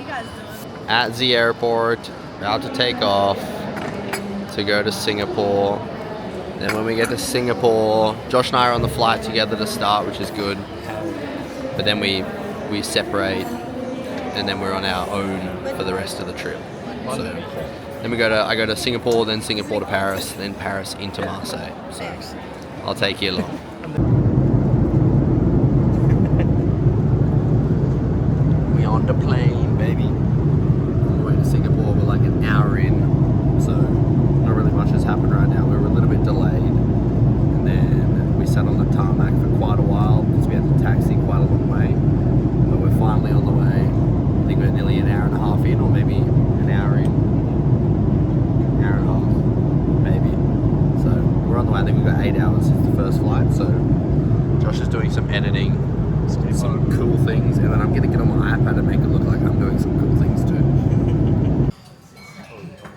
guys doing? At the airport, about to take off to go to Singapore. Then when we get to Singapore, Josh and I are on the flight together to start, which is good. But then we separate, and then we're on our own for the rest of the trip. So then I go to Singapore, then Singapore to Paris, then Paris into Marseille. So I'll take you along. We on the plane, baby. On the way to Singapore, we're like an hour in, so not really much has happened right now. We were a little bit delayed, and then we sat on the tarmac for quite a while because we had to taxi quite a long way. But we're finally on the way. I think we're nearly an hour and a half in, or maybe an hour in. An hour and a half, maybe. So we're on the way. I think we've got 8 hours since the first flight. So Josh is doing some editing, some cool things, and then I'm gonna get on my iPad and make it look like I'm doing some cool things too.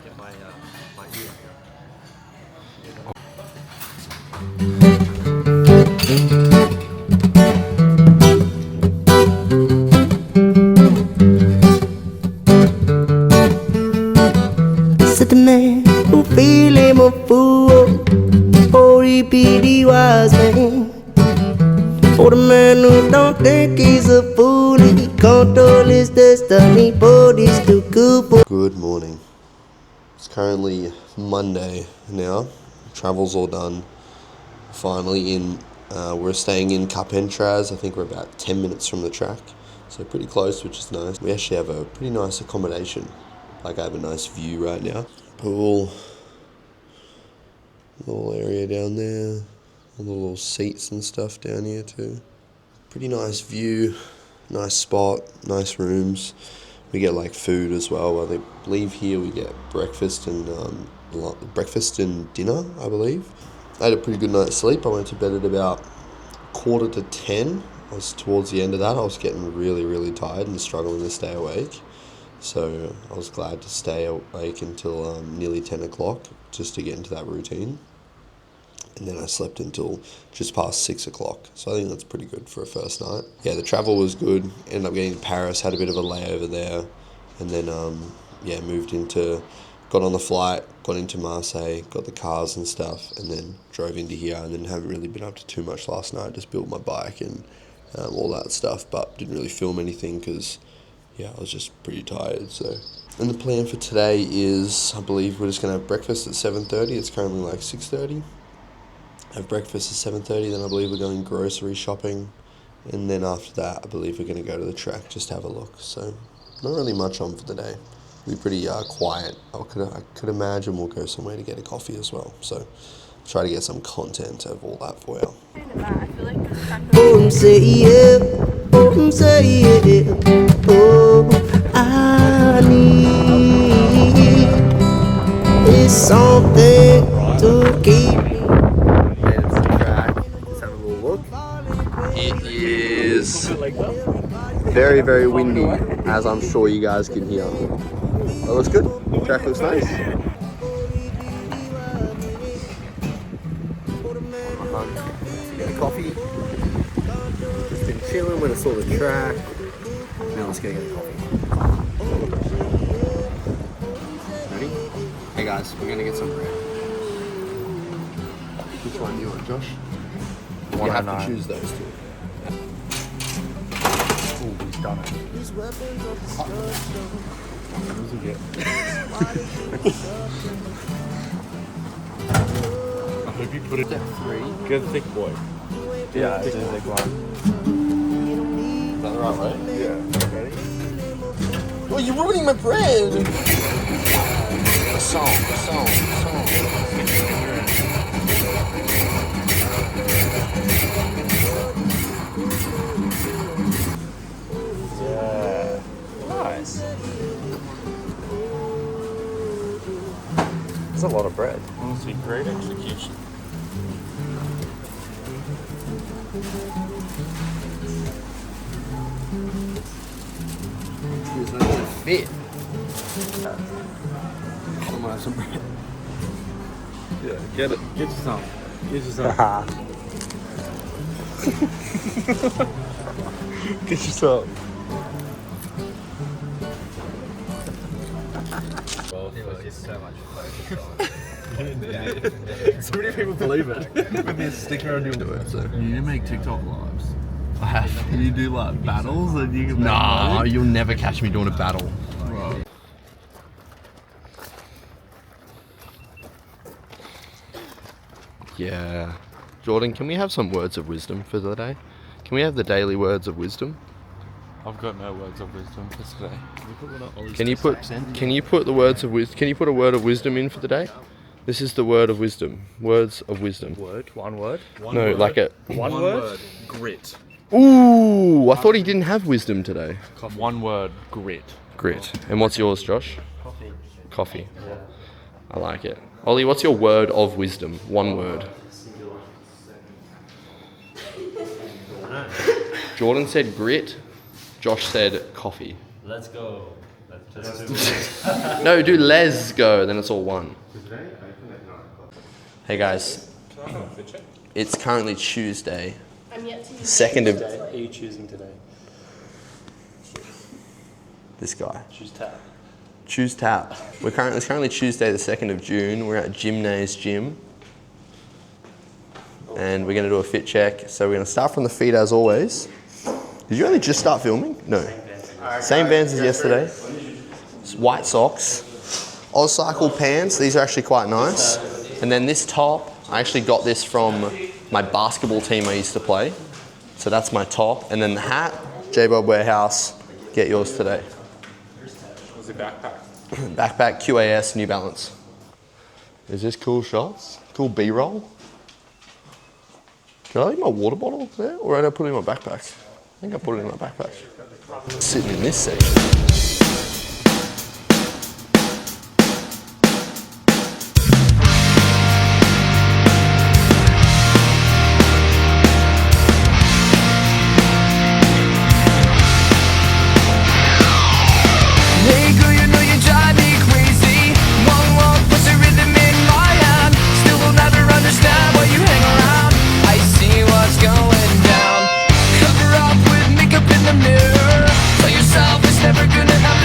Get my ear Said the man who feel him a fool, or he be the wise man. For the man who don't think he's a fool, he control his destiny, but he's too good for. Good morning. It's currently Monday now. Travel's all done. Finally in. We're staying in Carpentras. I think we're about 10 minutes from the track, so pretty close, which is nice. We actually have a pretty nice accommodation. Like I have a nice view right now. Pool. Little area down there. All the little seats and stuff down here too. Pretty nice view. Nice spot. Nice rooms. We get like food as well. While they leave here, we get breakfast and dinner, I believe. I had a pretty good night's sleep. I went to bed at about 9:45. I was towards the end of that. I was getting really, really tired and struggling to stay awake. So I was glad to stay awake until nearly 10 o'clock just to get into that routine. And then I slept until just past 6 o'clock. So I think that's pretty good for a first night. Yeah, the travel was good. Ended up getting to Paris, had a bit of a layover there. And then, got on the flight, got into Marseille, got the cars and stuff, and then drove into here. And then haven't really been up to too much last night. Just built my bike and all that stuff. But didn't really film anything because, I was just pretty tired. So, and the plan for today is, I believe we're just going to have breakfast at 7:30. It's currently like 6:30. Have breakfast at 7:30, then I believe we're going grocery shopping, and then after that I believe we're going to go to the track just to have a look. So not really much on for the day. It'll be pretty quiet. I could imagine we'll go somewhere to get a coffee as well. So try to get some content of all that for you. I feel like this time Say yeah, say yeah. Oh, I need is something to keep. It is very, very windy, as I'm sure you guys can hear. That looks good. Track looks nice. Get a coffee. Just been chilling when I saw the track. Now let's go get a coffee. Ready? Hey guys, we're gonna get some bread. Which one do you want, Josh? You have to choose those two. Oh, he's done it. What does he get? I hope you put it Step 3. good thick boy. Yeah, it's a thick one. Is that the right way? Yeah. Ready? Oh, you're ruining my bread! A song. Yeah. Nice. It's a lot of bread. Honestly, great execution. It's not gonna fit. I'm gonna have some bread. Yeah, get it. Get you some. Get you some. Get you some. So many people believe it. With this sticker on your So. You need to make TikTok lives. I have. You do like battles and you can make Nah, money. you'll never catch me doing a battle. Bro. Yeah. Jordan, can we have some words of wisdom for the day? Can we have the daily words of wisdom? I've got no words of wisdom for today. Can you put the words of wisdom? Can you put a word of wisdom in for the day? This is the word of wisdom. Words of wisdom. Word? One word? No, like a. One word? Grit. Ooh, I thought he didn't have wisdom today. One word, grit. Grit. And what's yours, Josh? Coffee. Coffee. I like it. Ollie, what's your word of wisdom? One word. Jordan said grit. Josh said coffee. Let's go. Let's do it. No, do les go, then it's all one. Hey guys, it's currently Tuesday, I'm yet to use 2nd of... What are you choosing today? This guy. Choose tap. Choose tap. It's currently Tuesday the 2nd of June. We're at Gymnase Gym. And we're going to do a fit check. So we're going to start from the feet as always. Did you only just start filming? No. Same bands as yesterday. White socks. Ozcycle pants. These are actually quite nice. And then this top, I actually got this from my basketball team I used to play. So that's my top. And then the hat, J-Bob Warehouse. Get yours today. What's your backpack? Backpack, QAS, New Balance. Is this cool shots? Cool B-roll? Did I leave my water bottle there, or did I put it in my backpack? I think I put it in my backpack. Sitting in this section. Hey girl, you know you drive me crazy. One puts a rhythm in my hand. Still will never understand why you hang around. I see what's going down. Cover up with makeup in the mirror. Tell yourself it's never gonna happen.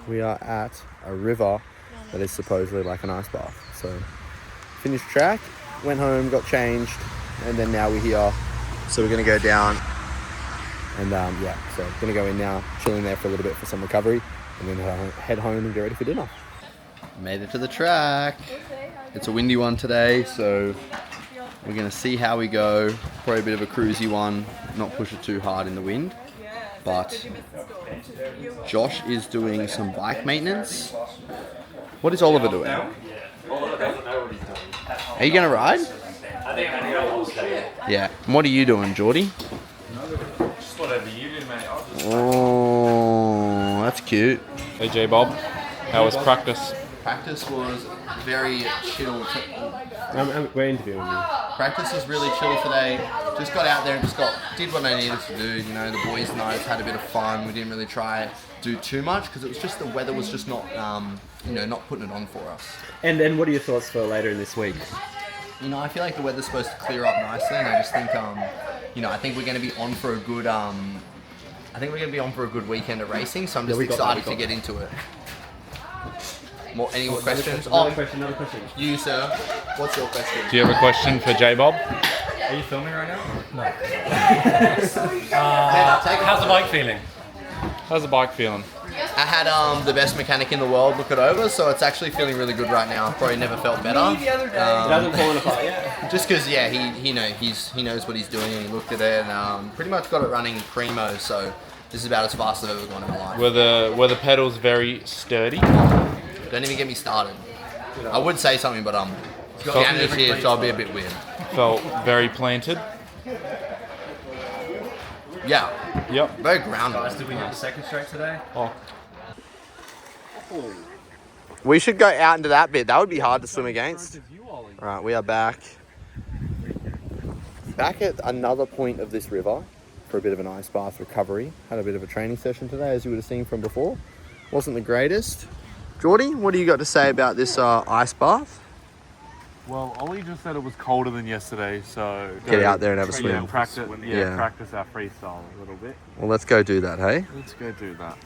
we are at a river that is supposedly like an ice bath. So finished track, went home, got changed, and then now we're here. So we're gonna go down and so gonna go in now, chilling there for a little bit for some recovery, and then head home and get ready for dinner. Made it to the track. It's a windy one today, so we're gonna see how we go. Probably a bit of a cruisy one, not push it too hard in the wind. But Josh is doing some bike maintenance. What is Oliver doing? Are you gonna ride? Yeah. And what are you doing, Geordie? Just whatever you do, mate. Oh, that's cute. Hey, J-Bob. How was practice? Practice was very chill. We're interviewing you. Practice was really chill today. Just got out there and did what I needed to do. You know, the boys' nights, had a bit of fun. We didn't really try do too much because it was just the weather was just not, not putting it on for us. And then what are your thoughts for later in this week? You know, I feel like the weather's supposed to clear up nicely, and I just think, I think we're going to be on for a good, weekend of racing. So I'm just excited to get into it. Any more questions? Another question. You, sir. What's your question? Do you have a question for J-Bob? Are you filming right now? No. How's the bike feeling? How's the bike feeling? I had the best mechanic in the world look it over, so it's actually feeling really good right now. Probably never felt better. It hasn't fallen apart yet. Just because, he knows what he's doing, and he looked at it, and pretty much got it running primo. So this is about as fast as I've ever gone in my life. Were the pedals very sturdy? Don't even get me started. I would say something, but Deanna's here, so I'll be a bit weird. Felt very planted. Yeah. Yep. Very grounded. Did we get a second straight today? Oh. We should go out into that bit. That would be hard to swim against. Alright, we are back. Back at another point of this river for a bit of an ice bath recovery. Had a bit of a training session today, as you would have seen from before. Wasn't the greatest. Geordie, what do you got to say about this ice bath? Well, Ollie just said it was colder than yesterday, so... Get out there and have a swim. Practice our freestyle a little bit. Well, let's go do that, hey? Let's go do that.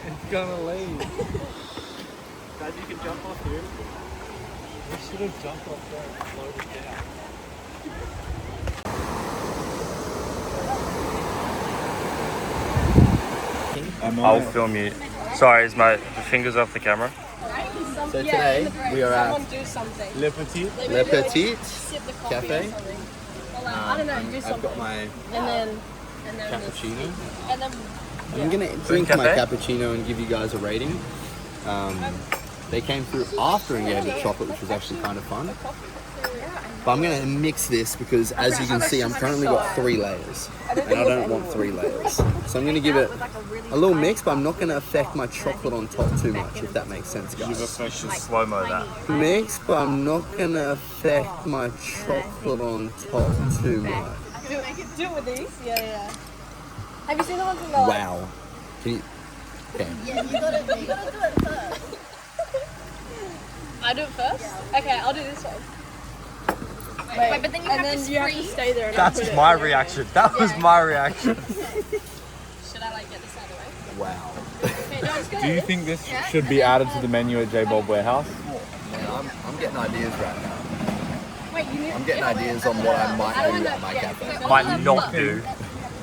It's gonna leave. Dad, you can jump off here. We should have jumped off there and floated down. I'll film you. Sorry, is my fingers off the camera? So today, we are at Le Petit. Le Petit Cafe. I don't know, do something. I've got my And then cappuccino. And then I'm going to drink my cappuccino and give you guys a rating. They came through after and gave it chocolate, which was actually kind of fun. But I'm going to mix this because, as you can see, I'm currently got 3 layers. And I don't want 3 layers. So I'm going to give it a little mix, but I'm not going to affect my chocolate on top too much, if that makes sense, guys. You should slow-mo that. Mix, but I'm not going to affect my chocolate on top too much. do it with these? Yeah. Have you seen the ones in the Wow. Can you... Okay. Yeah, you gotta do it first. I do it first? Okay, I'll do this one. Wait, but then you have to stay there and That's my reaction. That was my reaction. Should I get this out of the way? Wow. Okay, no, it's good. Do you think this should be added to the menu at J-Bob Warehouse? Man, I'm getting ideas right now. Wait, you need I'm getting ideas on what I might do at my cafe. Might not do.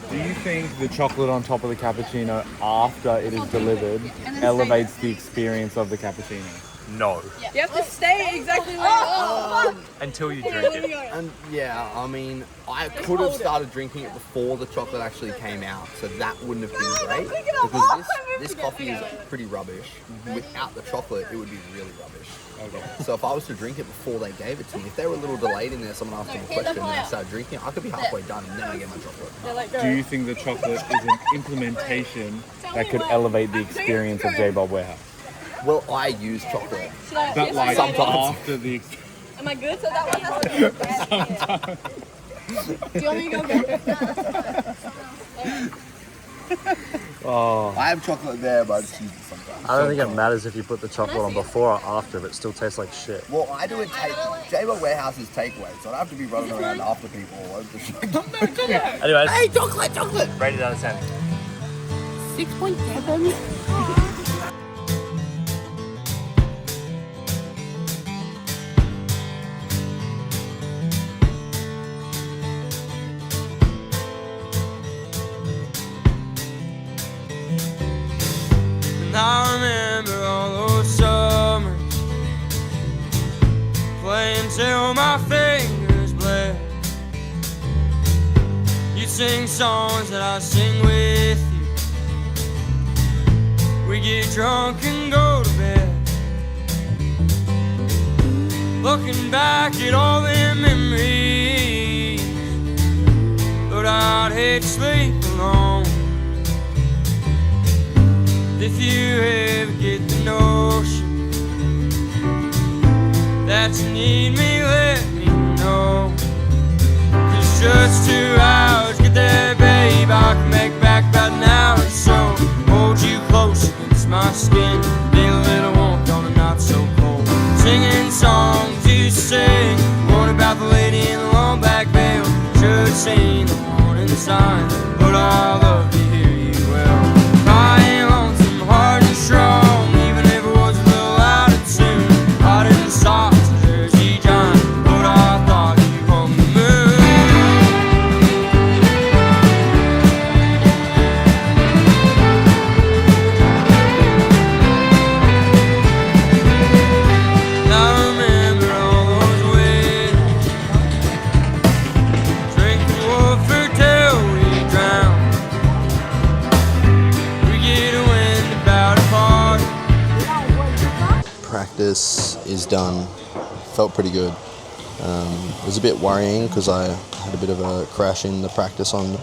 Do you think the chocolate on top of the cappuccino after it is delivered elevates the experience of the cappuccino? No. You have to stay exactly like Until you drink it. And yeah, I mean, I could have started drinking it before the chocolate actually came out, so that wouldn't have been great. Because this coffee is pretty rubbish. Without the chocolate, it would be really rubbish. Okay. So if I was to drink it before they gave it to me, if they were a little delayed in there, someone asked me a question and I started drinking it, I could be halfway done and then I get my chocolate. Do you think the chocolate is an implementation that could elevate the experience of J-Bob Warehouse? Well, I use chocolate. But like sometimes. after the Am I good? So that one has to be. Do you want me to go get Oh. I have chocolate there, but I just use it sometimes. I don't think it matters if you put the chocolate on before or after, but it still tastes like shit. Well, I do a J-Bar Warehouse's takeaway, so I don't have to be running around after people all over the shop. Anyways. Hey, chocolate! Rated out of 10. 6.7. And I remember all those summers, playing till my fingers bled. You'd sing songs that I sing with you. We get drunk and go to bed. Looking back at all them memories, but I'd hate to sleep alone. If you ever get the notion that you need me, let me know. 'Cause just 2 hours, get there, babe. I can make back about an hour or so. Hold you close against my skin, be a little warmth on a not so cold. Singing songs you sing, one about the lady in the long black veil. Should have seen the warning sign, but I love to hear you well. I ain't lonesome, hard and strong, even if it was a little out of tune. Hot in socks and Jersey John, but I thought you hung the moon. I remember all those weddings, drinking water till we drown. We get a wind about a party. Practice is done. Felt pretty good. It was a bit worrying because I had a bit of a crash in the practice on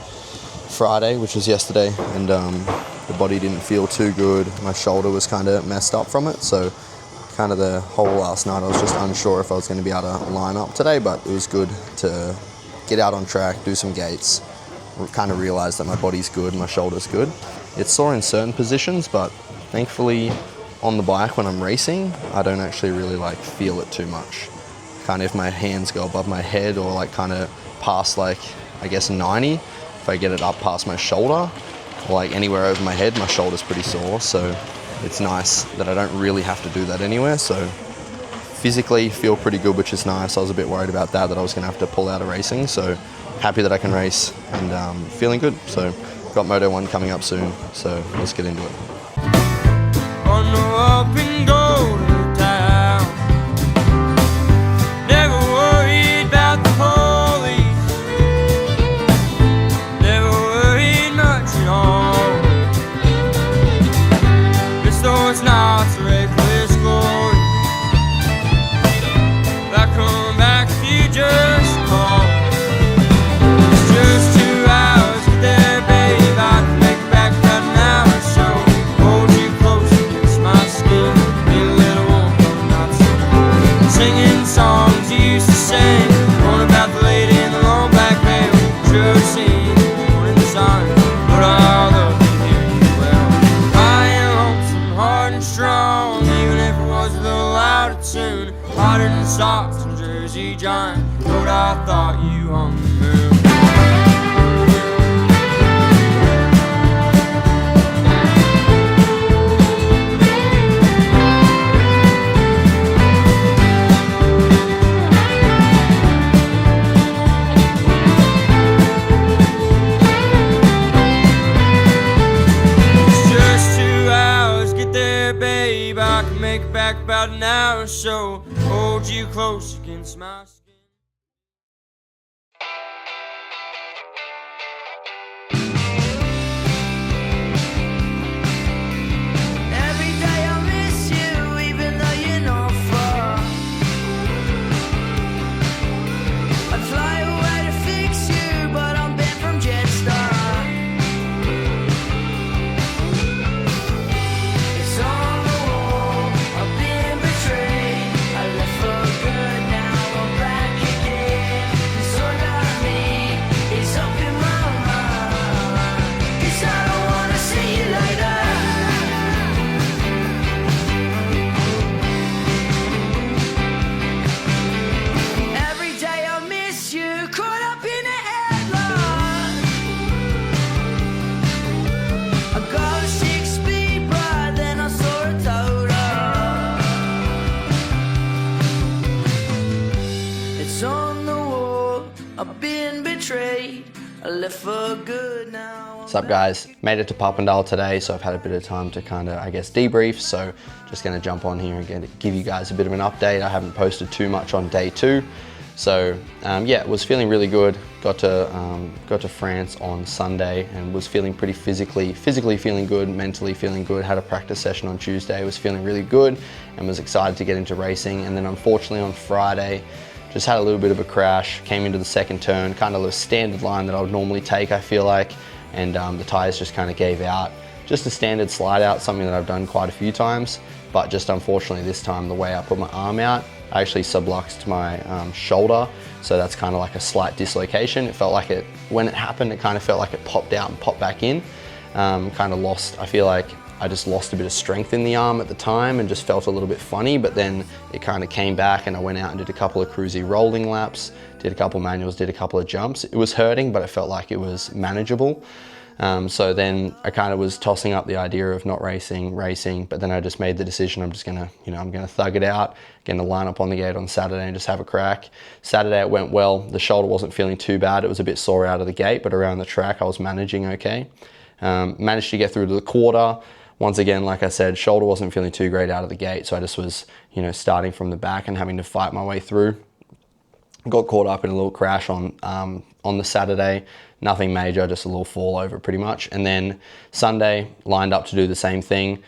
Friday, which was yesterday, and the body didn't feel too good. My shoulder was kind of messed up from it, so kind of the whole last night I was just unsure if I was going to be able to line up today, but it was good to get out on track, do some gates, kind of realize that my body's good, my shoulder's good. It's sore in certain positions, but thankfully on the bike when I'm racing, I don't actually really like feel it too much. Kind of if my hands go above my head or like kind of past like, I guess 90, if I get it up past my shoulder, or like anywhere over my head, my shoulder's pretty sore, so it's nice that I don't really have to do that anywhere. So physically feel pretty good, which is nice. I was a bit worried about that I was going to have to pull out of racing, so happy that I can race and feeling good. So got Moto 1 coming up soon, so let's get into it. On the up and go to town. Never worried about the police. Never worried much at all. Miss those nights of reckless glory. If I come back if you just call. It's just 2 hours, get there, babe. I can make it back about an hour or so. Hold you close against my skin, be a little warm, but not so cold. Singing songs you used to sing, one about the lady in the long black veil. Should have seen the warning sign, but I love to hear you well. I am lonesome, hard and strong, even if it was a little out of tune. Hotter than socks and Jersey Giant, but I thought you hung the moon. It's just 2 hours, get there, babe. I can make it back about an hour or so. Hold you close against my skin. Every day I miss you, even though you're not far. I fly away to fix you, but I'm bent from Jetstar. It's on the wall, I've been betrayed. I left for good, now I'm back. I left for good now. What's up, guys? Made it to Papendal today, so I've had a bit of time to kind of, I guess, debrief. So just going to jump on here and give you guys a bit of an update. I haven't posted too much on day 2. So yeah, was feeling really good. Got to France on Sunday and was feeling pretty physically feeling good, mentally feeling good. Had a practice session on Tuesday, was feeling really good and was excited to get into racing. And then unfortunately on Friday, just had a little bit of a crash, came into the second turn, kind of a standard line that I would normally take, I feel like, and the tires just kind of gave out. Just a standard slide out, something that I've done quite a few times, but just unfortunately this time the way I put my arm out, I actually subluxed my shoulder, so that's kind of like a slight dislocation. It felt like it, when it happened, it kind of felt like it popped out and popped back in. Kind of lost, I feel like I just lost a bit of strength in the arm at the time and just felt a little bit funny, but then it kind of came back and I went out and did a couple of cruisy rolling laps, did a couple of manuals, did a couple of jumps. It was hurting, but it felt like it was manageable. So then I kind of was tossing up the idea of not racing, but then I just made the decision I'm just gonna, I'm gonna thug it out, gonna line up on the gate on Saturday and just have a crack. Saturday it went well. The shoulder wasn't feeling too bad. It was a bit sore out of the gate, but around the track I was managing okay. Managed to get through to the quarter. Once again, like I said, shoulder wasn't feeling too great out of the gate, so I just was, starting from the back and having to fight my way through. Got caught up in a little crash on the Saturday. Nothing major, just a little fall over pretty much. And then Sunday, lined up to do the same thing.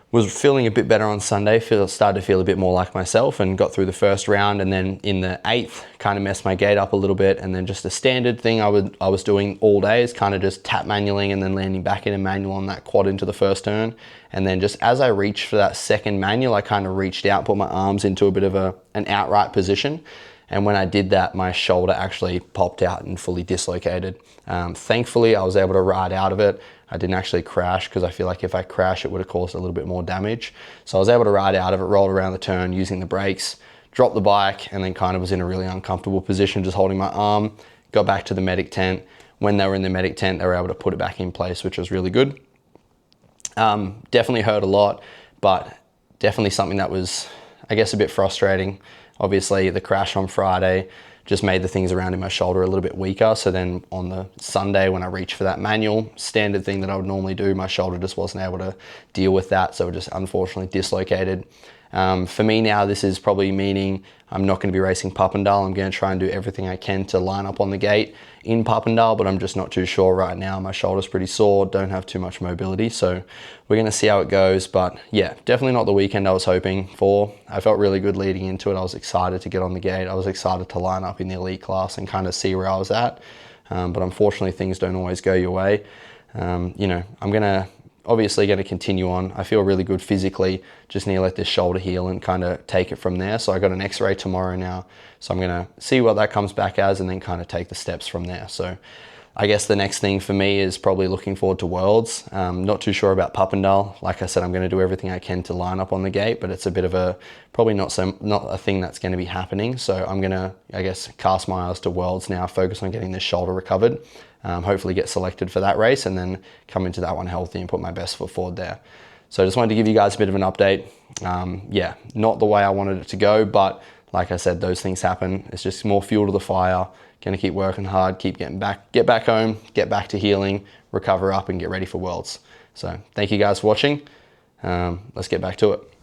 Was feeling a bit better on Sunday, started to feel a bit more like myself and got through the first round. And then in the 8th, kind of messed my gate up a little bit. And then just a standard thing I was doing all day is kind of just tap manualing and then landing back in a manual on that quad into the first turn. And then just as I reached for that second manual, I kind of reached out, put my arms into a bit of an outright position. And when I did that, my shoulder actually popped out and fully dislocated. Thankfully, I was able to ride out of it. I didn't actually crash because I feel like if I crashed, it would have caused a little bit more damage. So I was able to ride out of it, rolled around the turn using the brakes, dropped the bike, and then kind of was in a really uncomfortable position, just holding my arm, got back to the medic tent. When they were in the medic tent, they were able to put it back in place, which was really good. Definitely hurt a lot, but definitely something that was, I guess, a bit frustrating. Obviously, the crash on Friday just made the things around in my shoulder a little bit weaker. So then on the Sunday, when I reached for that manual, standard thing that I would normally do, my shoulder just wasn't able to deal with that. So it just unfortunately dislocated. For me now, this is probably meaning I'm not going to be racing Papendal. I'm going to try and do everything I can to line up on the gate in Papendal, but I'm just not too sure right now. My shoulder's pretty sore, don't have too much mobility, so we're going to see how it goes. But yeah, definitely not the weekend I was hoping for. I felt really good leading into it. I was excited to get on the gate. I was excited to line up in the elite class and kind of see where I was at. But unfortunately, things don't always go your way. I'm obviously going to continue on. I feel really good physically, just need to let this shoulder heal and kind of take it from there. So I got an x-ray tomorrow now, so I'm going to see what that comes back as and then kind of take the steps from there. So I guess the next thing for me is probably looking forward to Worlds. Not too sure about Papendal. Like I said, I'm going to do everything I can to line up on the gate, but it's a bit of probably not a thing that's going to be happening. So I'm going to, I guess, cast my eyes to Worlds now, focus on getting this shoulder recovered. Hopefully get selected for that race and then come into that one healthy and put my best foot forward there. So I just wanted to give you guys a bit of an update. Yeah, not the way I wanted it to go, but like I said, those things happen. It's just more fuel to the fire. Gonna keep working hard, keep getting back, get back home, get back to healing, recover up and get ready for Worlds. So thank you guys for watching. Let's get back to it.